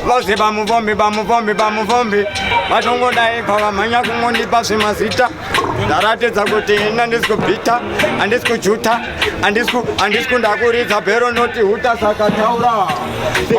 vauze vamuvombi vatongodai pavamhanya kungondipa zvemazita ndaratidza kuti ina handisi kubhita handisi kujuta handisi kundakuridza bhero noti huta saka taura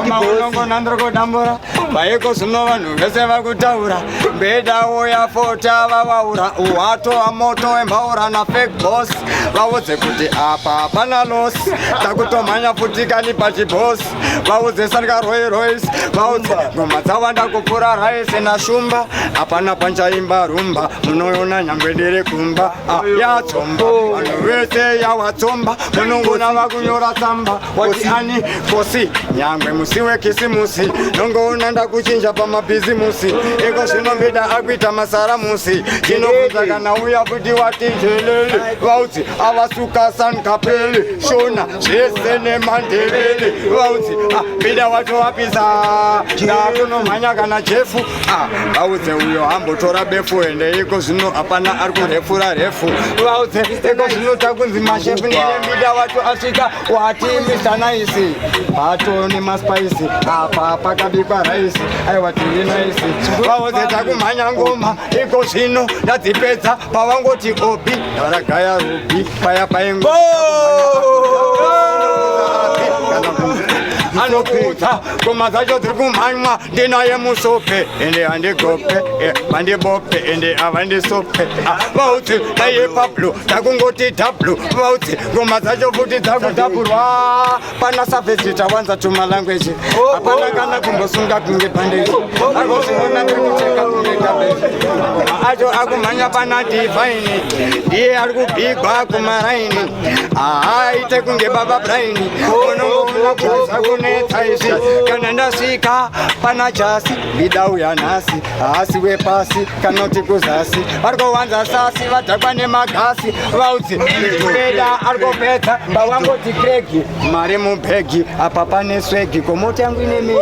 maunongona ndiri kudambura vaiko zvino vanhu vese vakutaura mbedawo yafota vavaura uhato hwamoto wembaura nafake boss vaudze kuti apa hapana los takutomhanya futikani pachibos vaudze sarika roy royce vaudze ngoma dzawanda kupfuura raisi nashumba hapana panchaimba rumba munoona nyangwe ndiri kumba yatsomba vanhu vese yawatsomba munongona vakunyora tsamba wati ani kosi nyangwe musi wekisimusi nongoona ndakuchinja pamabhizimusi iko zvino mbida akuita masaramusi chinobvunza kana uya kuti wati njelele vaudzi avasuka sankapele shona zvese nemandevele vaudzi mbida watovapisa ndakunomhanya kana jefu vaudze uyo hambotora befu ende iko zvino hapana ari kurefura refu vaudze iko zvino takunzi mashefu nenembida wato asvika wati Mr. Nice pato nemaspaisi apa pakabikwa raisi aiwa tiri naisi vaudze takumhanya ngoma iko zvino ndadzipedza pavangoti opi ndaragaya rubi paya paingo anokudza ngoma dzacho dziri kumhanywa ndinaye musope ende handigope vandibope ende havandisope vaudzi daiye pablo takungoti dablo vaudzi ngoma dzacho futi dzakudhabhurwa pana savhesi tawanza tumalangweji hapana kana kumbosunga kunge bhandeji akuzviona ndiri kucheka kunge gabeji acho akumhanya pana divhaini ndiye ari kubhigwa kumaraini aite kunge baba braini unongoona kuza kunetsaizvi kana ndasvika pana jasi ndidauya nhasi haasi wepasi kanoti kuzasi vari kuwanza sasi vadhakwa nemagasi vaudzi beda ari kupedza vavangoti kregi mari mubhegi apa pane swegi komoti yangu ine mii